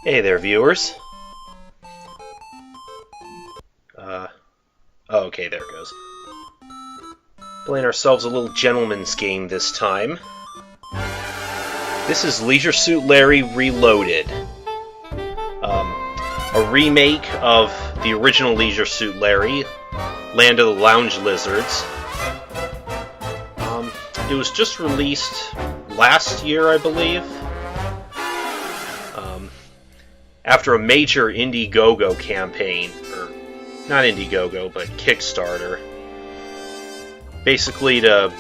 Hey there, viewers. Oh, okay, there it goes. Playing ourselves a little gentleman's game this time. This is Leisure Suit Larry Reloaded. A remake of the original Leisure Suit Larry, Land of the Lounge Lizards. It was just released last year, I believe. After a major Indiegogo campaign, or not Indiegogo, but Kickstarter, basically to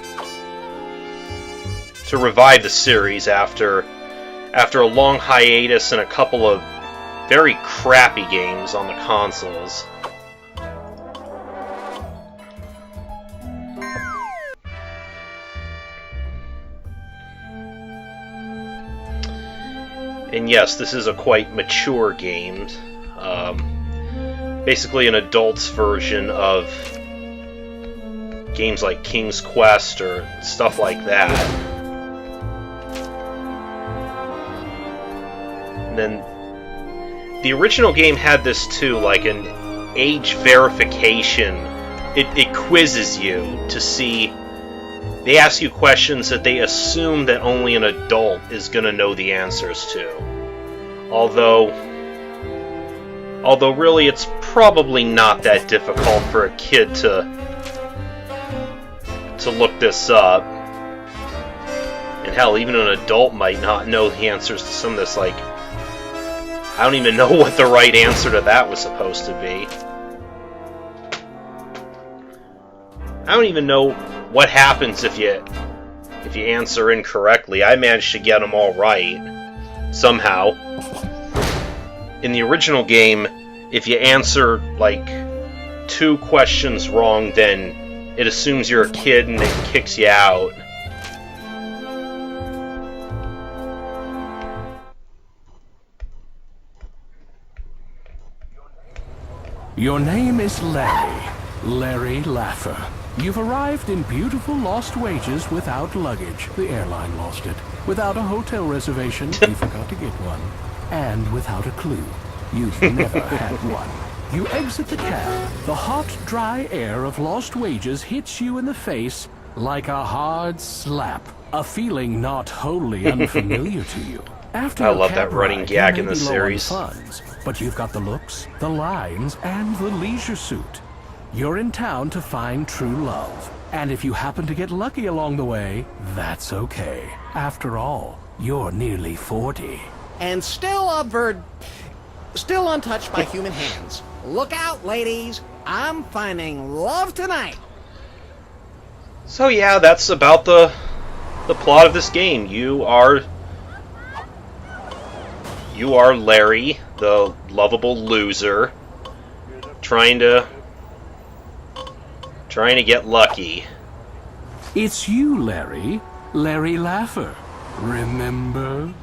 revive the series after a long hiatus and a couple of very crappy games on the consoles. And yes, this is a quite mature game. Basically an adult's version of games like King's Quest or stuff like that. And then the original game had this too, like an age verification. It quizzes you to see. They ask you questions that they assume that only an adult is going to know the answers to. Although really it's probably not that difficult for a kid to look this up. And hell, even an adult might not know the answers to some of this. Like, I don't even know what the right answer to that was supposed to be. I don't even know what happens if you answer incorrectly. I managed to get them all right somehow. In the original game, if you answer like 2 questions wrong, then it assumes you're a kid and it kicks you out. Your name is Larry Laffer. You've arrived in beautiful Lost Wages without luggage. The airline lost it. Without a hotel reservation, you forgot to get one. And without a clue. You've never had one. You exit the cab. The hot, dry air of Lost Wages hits you in the face like a hard slap. A feeling not wholly unfamiliar to you. After I love that running gag in the series. Funds, but you've got the looks, the lines, and the leisure suit. You're in town to find true love. And if you happen to get lucky along the way, that's okay. After all, you're nearly 40. And still still untouched by human hands. Look out, ladies. I'm finding love tonight. So yeah, that's about the plot of this game. You are Larry, the lovable loser, trying to get lucky. It's you, Larry Laffer. Remember?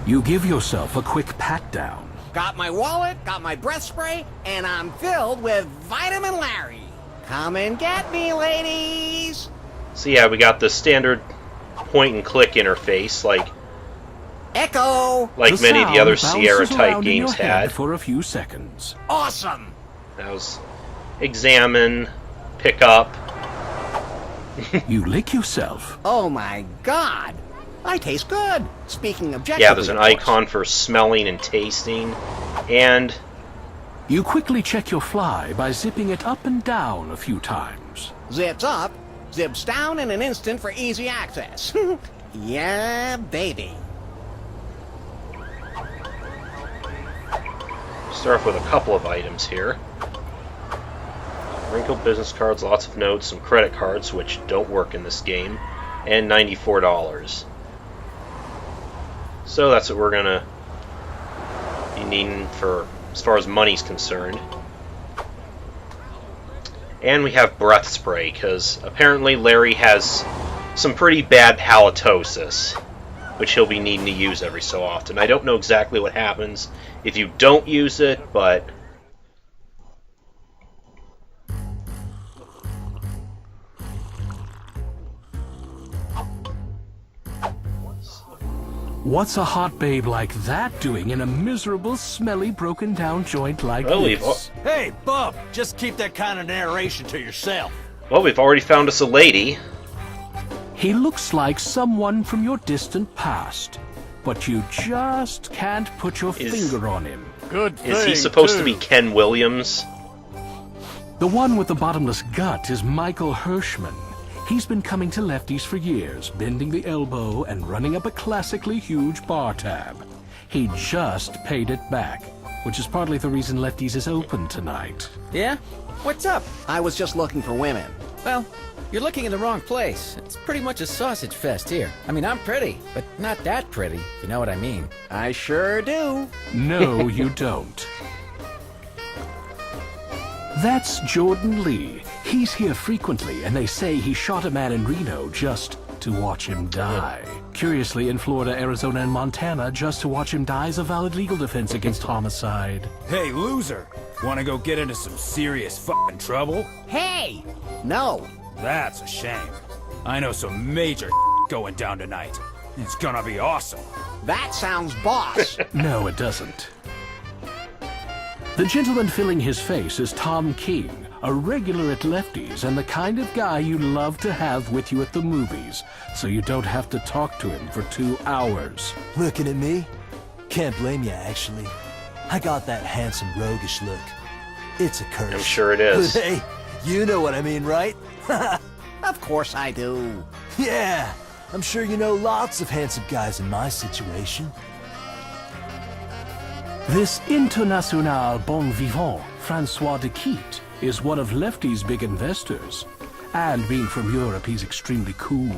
You give yourself a quick pat-down. Got my wallet, got my breath spray, and I'm filled with Vitamin Larry. Come and get me, ladies! So yeah, we got the standard point-and-click interface, like Echo! Like many of the other Sierra-type games had. For a few seconds. Awesome! That was examine, pick up. You lick yourself. Oh my god! I taste good! Speaking objectively, yeah, there's an icon for smelling and tasting, and you quickly check your fly by zipping it up and down a few times. Zips up, zips down in an instant for easy access. Yeah, baby. Start off with a couple of items here. Wrinkled business cards, lots of notes, some credit cards, which don't work in this game, and $94. So that's what we're gonna be needing for as far as money's concerned. And we have breath spray, because apparently Larry has some pretty bad halitosis, which he'll be needing to use every so often. I don't know exactly what happens if you don't use it, but What's a hot babe like that doing in a miserable, smelly, broken-down joint like Well, this? Hey, Bub, just keep that kind of narration to yourself. Well, we've already found us a lady. He looks like someone from your distant past, but you just can't put your finger on him. Good thing, Is he supposed to be Ken Williams? The one with the bottomless gut is Michael Hirschman. He's been coming to Lefty's for years, bending the elbow and running up a classically huge bar tab. He just paid it back, which is partly the reason Lefty's is open tonight. Yeah? What's up? I was just looking for women. Well, you're looking in the wrong place. It's pretty much a sausage fest here. I mean, I'm pretty, but not that pretty, if you know what I mean. I sure do. No, you don't. That's Jordan Lee. He's here frequently, and they say he shot a man in Reno just to watch him die. Curiously, in Florida, Arizona, and Montana, just to watch him die is a valid legal defense against homicide. Hey, loser. Wanna go get into some serious fucking trouble? Hey! No. That's a shame. I know some major going down tonight. It's gonna be awesome. That sounds boss. No, it doesn't. The gentleman filling his face is Tom King, a regular at Lefty's and the kind of guy you love to have with you at the movies, so you don't have to talk to him for 2 hours. Looking at me? Can't blame you, actually. I got that handsome, roguish look. It's a curse. I'm sure it is. But hey, you know what I mean, right? Of course I do. Yeah, I'm sure you know lots of handsome guys in my situation. This international bon vivant, Francois de Quitte, is one of Lefty's big investors. And being from Europe, he's extremely cool.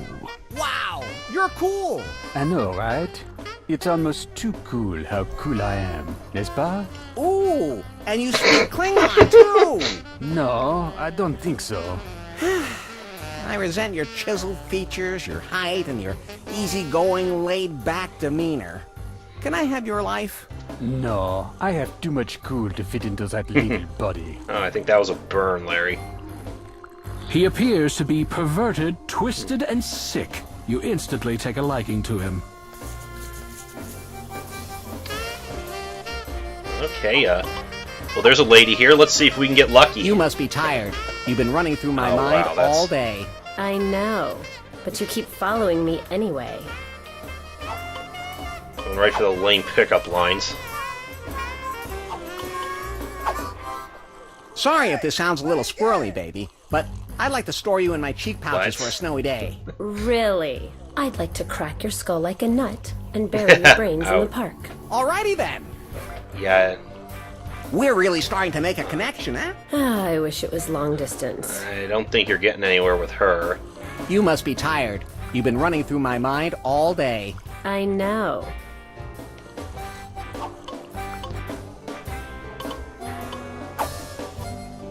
Wow, you're cool. I know, right? It's almost too cool how cool I am, n'est-ce pas? Ooh, and you speak Klingon too. No, I don't think so. I resent your chiseled features, your height, and your easygoing, laid-back demeanor. Can I have your life? No, I have too much cool to fit into that little body. Oh, I think that was a burn, Larry. He appears to be perverted, twisted, and sick. You instantly take a liking to him. Okay, well, there's a lady here. Let's see if we can get lucky. You must be tired. You've been running through my mind wow, that's- all day. I know, but you keep following me anyway. Going right for the lame pickup lines. Sorry if this sounds a little squirrely, baby, but I'd like to store you in my cheek pouches What? for a snowy day. Really? I'd like to crack your skull like a nut and bury your brains in the park. Alrighty then. Yeah, We're really starting to make a connection, eh? I wish it was long distance. I don't think you're getting anywhere with her. You must be tired. You've been running through my mind all day. I know.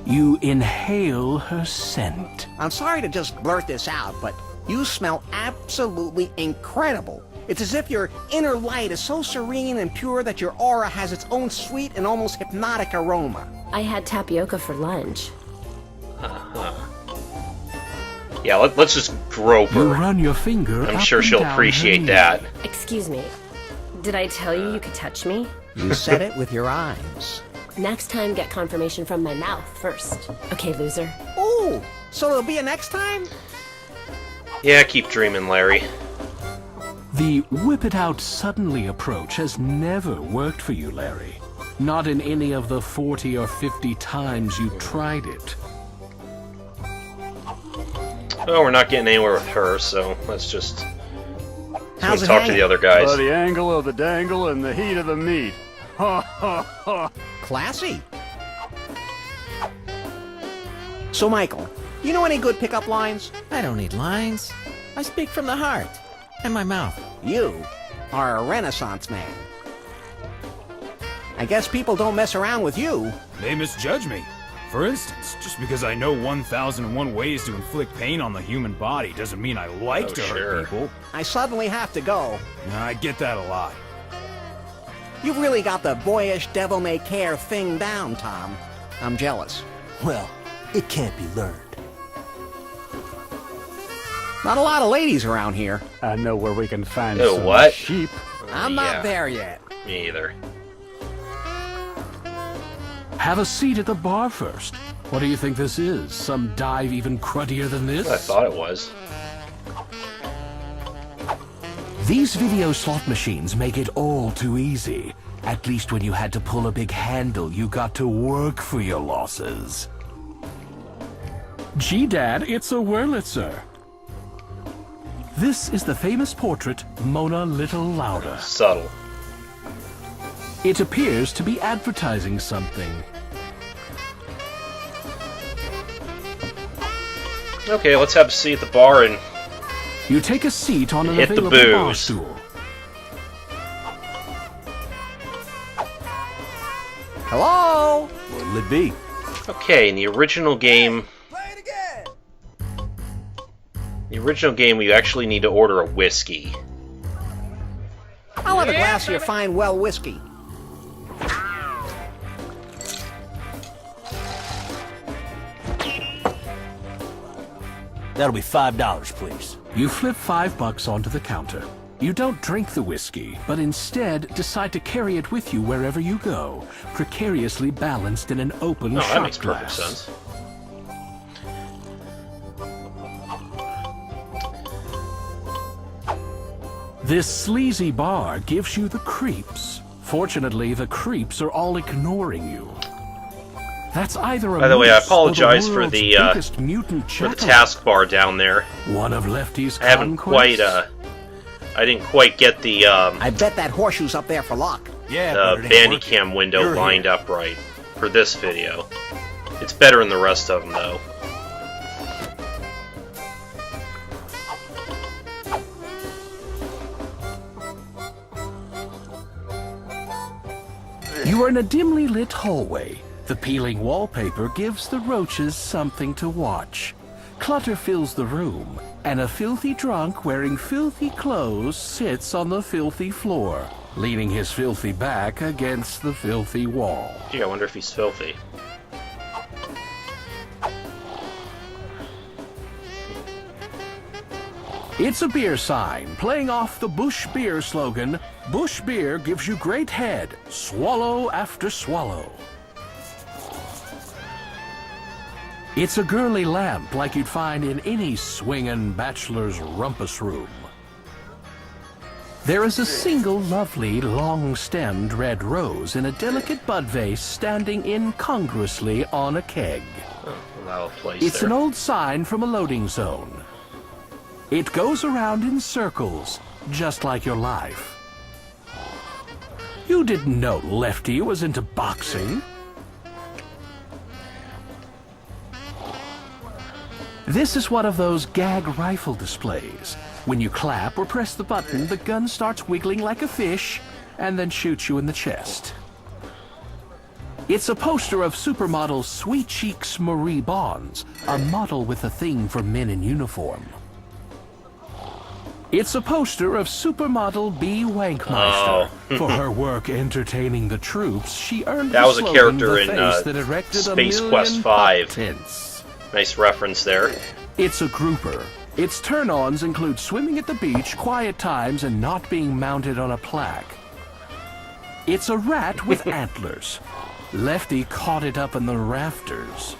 You inhale her scent. I'm sorry to just blurt this out, but you smell absolutely incredible. It's as if your inner light is so serene and pure that your aura has its own sweet and almost hypnotic aroma. I had tapioca for lunch. Yeah, let's just grope You her. run your finger I'm up sure and she'll down her appreciate knee. that. Excuse me. Did I tell you you could touch me? You said it with your eyes. Next time, get confirmation from my mouth first. Okay, loser. Ooh, so there'll be a next time? Yeah, keep dreaming, Larry. The whip-it-out suddenly approach has never worked for you, Larry. Not in any of the 40 or 50 times you tried it. Well, we're not getting anywhere with her, so let's just How's it talk to hanging? the other guys. By the angle of the dangle and the heat of the meat. Ha ha ha. Classy. So, Michael, you know any good pickup lines? I don't need lines. I speak from the heart and my mouth. You are a Renaissance man. I guess people don't mess around with you. They misjudge me. For instance, just because I know 1001 ways to inflict pain on the human body doesn't mean I like Oh, to sure. hurt people. I suddenly have to go. I get that a lot. You've really got the boyish devil-may-care thing down, Tom. I'm jealous. Well, it can't be learned. Not a lot of ladies around here. I know where we can find Oh, some what? sheep. I'm Yeah. not there yet. Me either. Have a seat at the bar first. What do you think this is? Some dive even cruddier than this? I thought it was. These video slot machines make it all too easy. At least when you had to pull a big handle, you got to work for your losses. Gee, Dad, it's a Wurlitzer. This is the famous portrait, Mona Little Louder. Subtle. It appears to be advertising something. Okay, let's have a seat at the bar and You take a seat on an hit the available bar booze. stool. Hello? What'll it be? okay, in the original game, you actually need to order a whiskey. I'll have a glass of your fine well whiskey. That'll be $5, please. You flip $5 onto the counter. You don't drink the whiskey, but instead decide to carry it with you wherever you go, precariously balanced in an open Oh, shot that makes perfect glass. sense. This sleazy bar gives you the creeps. Fortunately, the creeps are all ignoring you. That's either a By the way, I moose or apologize for world's the biggest mutant For the jackal. taskbar down there. One of Lefty's I haven't quite, conquests. I didn't quite get the I bet that horseshoe's up there for luck. Yeah, but the it ain't working. Bandicam window You're lined here. up right for this video. It's better in the rest of them, though. You are in a dimly lit hallway. The peeling wallpaper gives the roaches something to watch. Clutter fills the room, and a filthy drunk wearing filthy clothes sits on the filthy floor, leaning his filthy back against the filthy wall. Gee, I wonder if he's filthy. It's a beer sign, playing off the Bush Beer slogan, Bush Beer gives you great head, swallow after swallow. It's a girly lamp like you'd find in any swingin' bachelor's rumpus room. There is a single lovely, long-stemmed red rose in a delicate bud vase standing incongruously on a keg. Allow a place It's there. an old sign from a loading zone. It goes around in circles, just like your life. You didn't know Lefty was into boxing. This is one of those gag rifle displays. When you clap or press the button, the gun starts wiggling like a fish and then shoots you in the chest. It's a poster of supermodel Sweet Cheeks Marie Bonds, a model with a thing for men in uniform. It's a poster of supermodel B. Wankmeister. For her work entertaining the troops, she earned That the was a slogan, character "The in, face that erected a Space million Quest pop 5. tents." Nice reference there. It's a grouper. Its turn-ons include swimming at the beach, quiet times, and not being mounted on a plaque. It's a rat with antlers. Lefty caught it up in the rafters.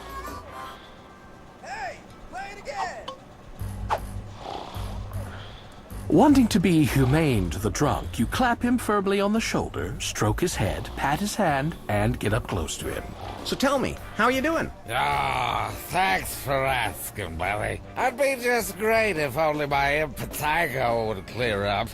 Wanting to be humane to the drunk, you clap him firmly on the shoulder, stroke his head, pat his hand, and get up close to him. So tell me, how are you doing? Ah, thanks for asking, buddy. I'd be just great if only my impetigo would clear up.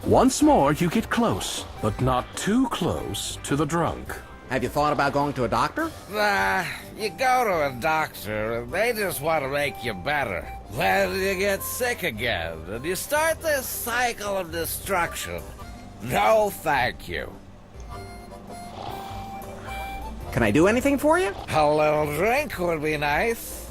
Once more, you get close, but not too close, to the drunk. Have you thought about going to a doctor? Nah, you go to a doctor and they just want to make you better. Then you get sick again, and you start this cycle of destruction. No, thank you. Can I do anything for you? A little drink would be nice.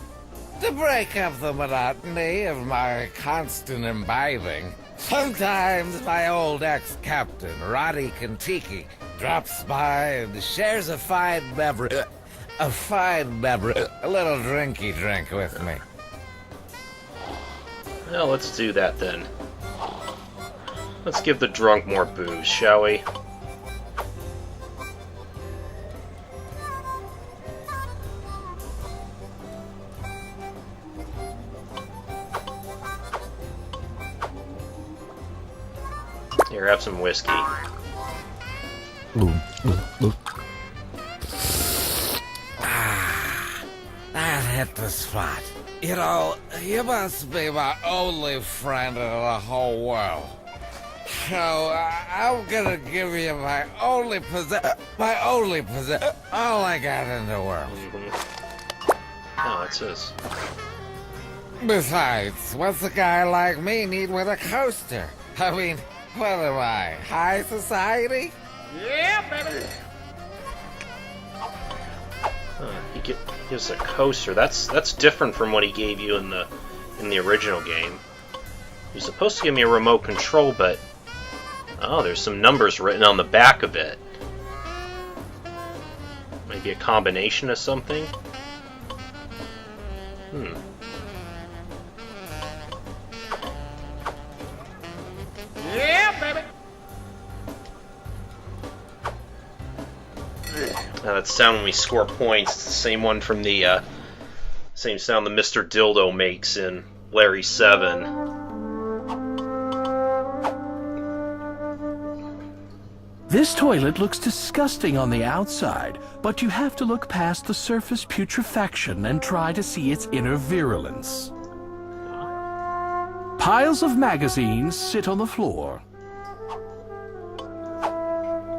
To break up the monotony of my constant imbibing. Sometimes my old ex-captain, Roddy Kentucky, drops by and shares a fine beverage. A little drinky drink with me. Well, let's do that then. Let's give the drunk more booze, shall we? Here, have some whiskey. That hit the spot. You know, you must be my only friend in the whole world. So, I'm gonna give you my only possession, all I got in the world. Oh, it's this. Besides, what's a guy like me need with a coaster? I mean, what am I, high society? Yeah, baby! He gives a coaster. That's different from what he gave you in the original game. He was supposed to give me a remote control, but oh, there's some numbers written on the back of it. Maybe a combination of something. Yeah, baby! That sound when we score points, it's the same one from the same sound that Mr. Dildo makes in Larry 7. This toilet looks disgusting on the outside, but you have to look past the surface putrefaction and try to see its inner virulence. Piles of magazines sit on the floor.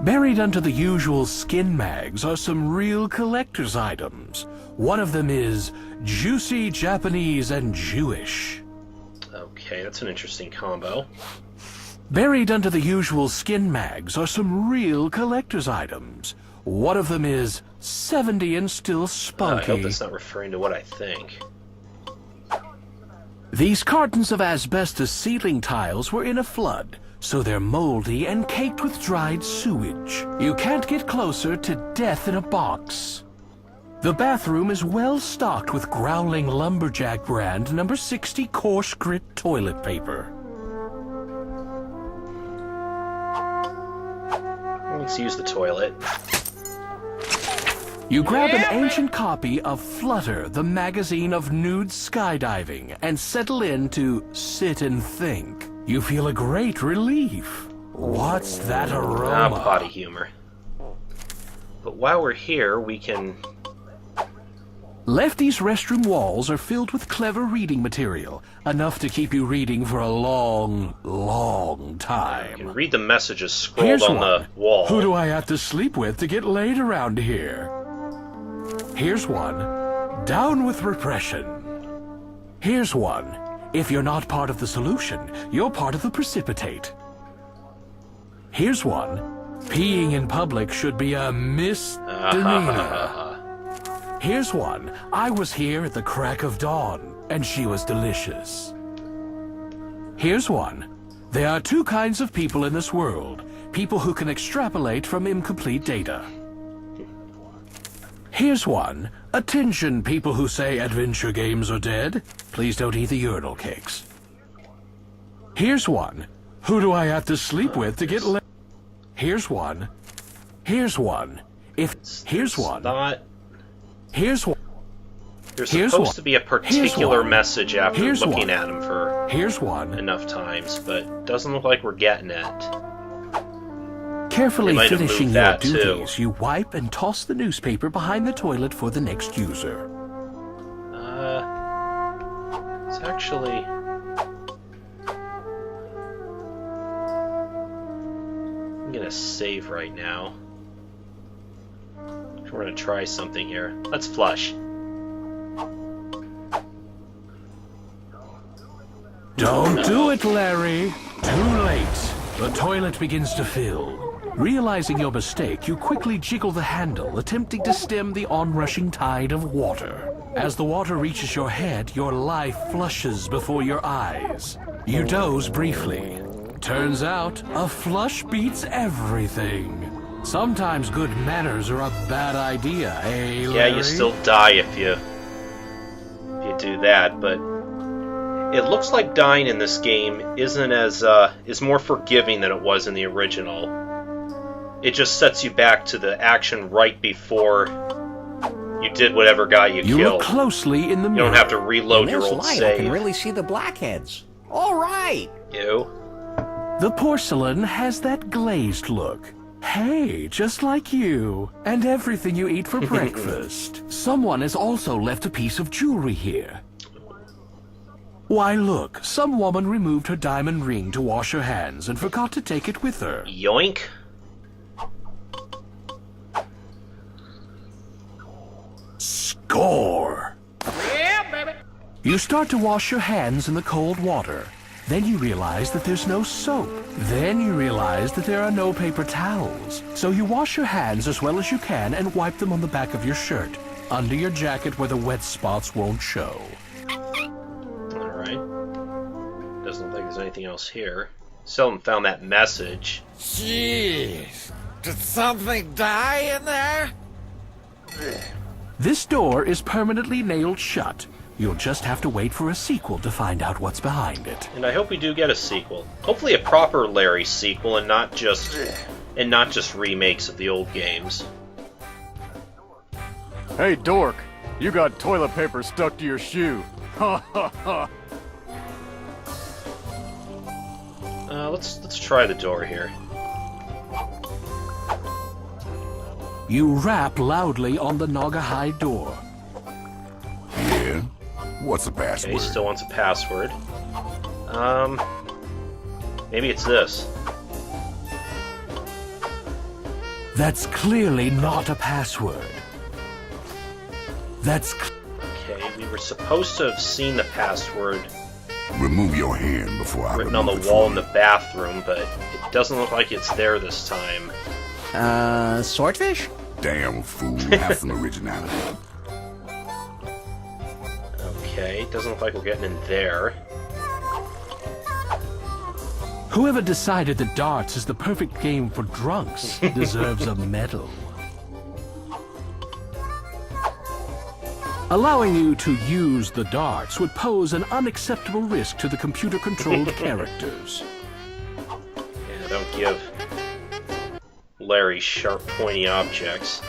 Buried under the usual skin mags are some real collector's items. One of them is juicy Japanese and Jewish. Okay, that's an interesting combo. Buried under the usual skin mags are some real collector's items. One of them is 70 and still I spunky. hope that's not referring to what I think. These cartons of asbestos ceiling tiles were in a flood, so they're moldy and caked with dried sewage. You can't get closer to death in a box. The bathroom is well stocked with growling lumberjack brand number 60 coarse grit toilet paper. Let's use the toilet. You grab an ancient copy of Flutter, the magazine of nude skydiving, and settle in to sit and think. You feel a great relief. What's that aroma? Potty humor. But while we're here, we can... Lefty's restroom walls are filled with clever reading material, enough to keep you reading for a long, long You time. can read the messages scrolled Here's on one. the wall. Who do I have to sleep with to get laid around here? Here's one. Down with repression. Here's one. If you're not part of the solution, you're part of the precipitate. Here's one. Peeing in public should be a misdemeanor. Here's one. I was here at the crack of dawn, and she was delicious. Here's one. There are two kinds of people in this world. People who can extrapolate from incomplete data. Here's one. Attention, people who say adventure games are dead. Please don't eat the urinal cakes. Here's one. Who do I have to sleep with to get laid? Here's one. Here's one. Here's one. Here's one. There's supposed to be a particular message after looking at him for enough times, but doesn't look like we're getting it. Carefully finishing your duties, you wipe and toss the newspaper behind the toilet for the next user. It's actually... I'm gonna save right now. We're gonna try something here. Let's flush. Don't do it, Larry. Too late. The toilet begins to fill. Realizing your mistake, you quickly jiggle the handle, attempting to stem the onrushing tide of water. As the water reaches your head, your life flushes before your eyes. You doze briefly. Turns out, a flush beats everything. Sometimes good manners are a bad idea, eh, Larry? Yeah, you still die if you do that, but It looks like dying in this game isn't as is more forgiving than it was in the original. It just sets you back to the action right before you did whatever got you killed. Look closely in the mirror. You don't have to reload your old light, save. I can really see the blackheads. All right. Ew. The porcelain has that glazed look. Hey, just like you. And everything you eat for breakfast. Someone has also left a piece of jewelry here. Why, look, some woman removed her diamond ring to wash her hands and forgot to take it with her. Yoink. Score! Yeah, baby! You start to wash your hands in the cold water. Then you realize that there's no soap. Then you realize that there are no paper towels. So you wash your hands as well as you can and wipe them on the back of your shirt, under your jacket where the wet spots won't show. Alright. Doesn't look like there's anything else here. Still haven't found that message. Jeez. Did something die in there? This door is permanently nailed shut. You'll just have to wait for a sequel to find out what's behind it. And I hope we do get a sequel. Hopefully a proper Larry sequel and not just remakes of the old games. Hey, dork. You got toilet paper stuck to your shoe. Ha ha ha. Let's try the door here. You rap loudly on the Naugahyde door. Yeah? What's the Okay, password? still wants a password. Maybe it's this. That's clearly not a password. That's Okay, we were supposed to have seen the password Remove your hand before I written on the remove it wall from in the bathroom, but it doesn't look like it's there this time. Swordfish? you. Damn fool, have some originality. Okay, doesn't look like we're getting in there. Whoever decided that darts is the perfect game for drunks deserves a medal. Allowing you to use the darts would pose an unacceptable risk to the computer-controlled characters. Yeah, don't give Larry sharp, pointy objects.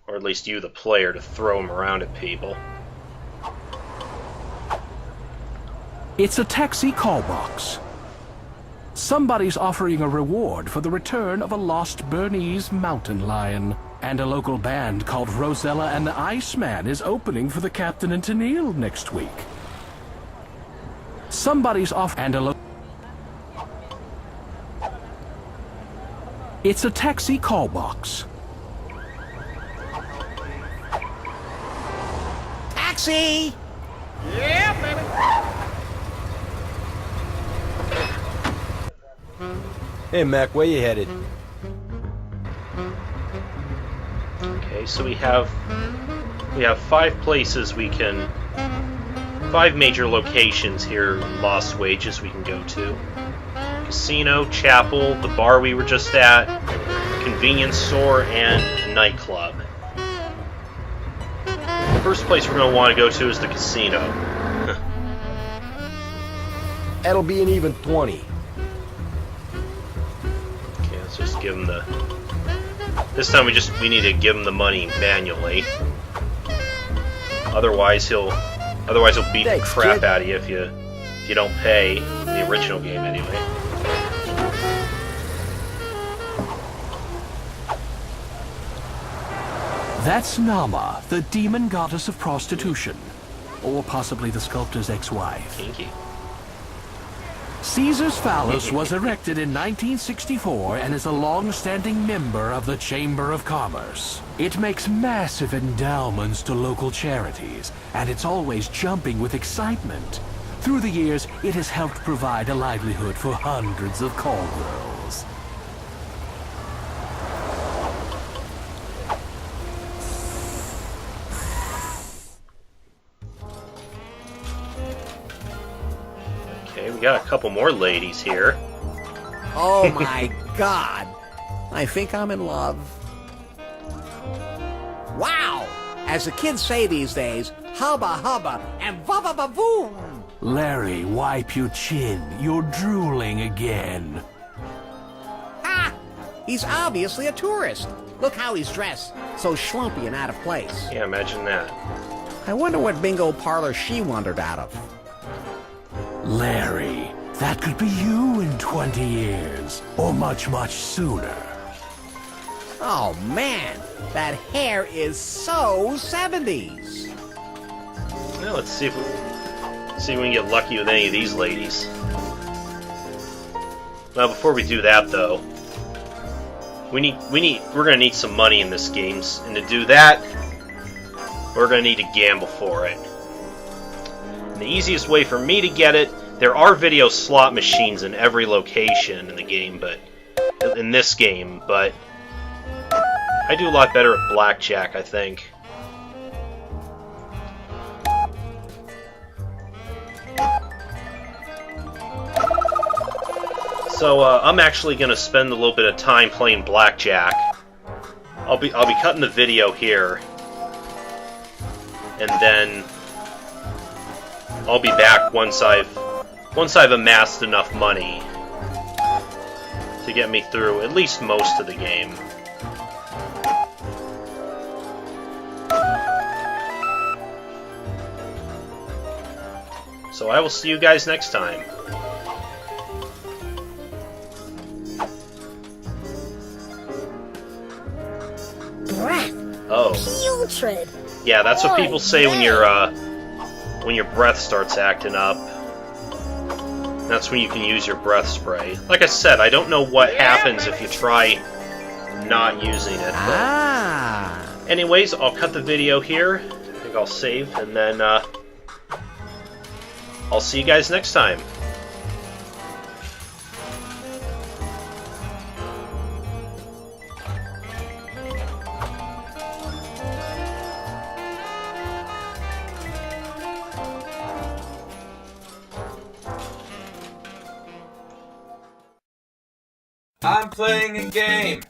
Or at least you, the player, to throw them around at people. It's a taxi call box. Somebody's offering a reward for the return of a lost Bernese mountain lion. And a local band called Rosella and the Iceman is opening for the Captain and Tennille next week. Somebody's off and a It's a taxi call box. Taxi! Yeah, baby. Hey, Mac, where you headed? Okay, so we have 5 places we can, 5 major locations here in Lost Wages we can go to. Casino, chapel, the bar we were just at, convenience store, and nightclub. The first place we're going to want to go to is the casino. That'll be an even 20. Okay, let's just give him the... This time we need to give him the money manually. Otherwise he'll beat the crap kid. out of you if you don't pay. In the original game anyway. That's Nama, the demon goddess of prostitution. Or possibly the sculptor's ex-wife. Kinky. Caesar's phallus was erected in 1964 and is a long-standing member of the Chamber of Commerce. It makes massive endowments to local charities, and it's always jumping with excitement. Through the years, it has helped provide a livelihood for hundreds of call girls. Okay, we got a couple more ladies here. Oh my god. I think I'm in love. Wow! As the kids say these days, hubba hubba, and va-va-va-voom! Larry, wipe your chin. You're drooling again. Ha! He's obviously a tourist. Look how he's dressed, so schlumpy and out of place. Yeah, imagine that. I wonder what bingo parlor she wandered out of. Larry, that could be you in 20 years. Or much, much sooner. Oh man, that hair is so 70s. Well, let's see if we can get lucky with any of these ladies. Well, before we do that, though, we're gonna need some money in this game, and to do that, we're gonna need to gamble for it. And the easiest way for me to get it, there are video slot machines in every location in the game, but in this game, but I do a lot better at blackjack, I think. So I'm actually gonna spend a little bit of time playing blackjack. I'll be cutting the video here, and then I'll be back once I've amassed enough money to get me through at least most of the game. So I will see you guys next time. Breath. Oh. Putrid. Yeah, that's what people say when your breath starts acting up. That's when you can use your breath spray. Like I said, I don't know what happens if you try not using it. But anyways, I'll cut the video here. I think I'll save, and then I'll see you guys next time. I'm playing a game.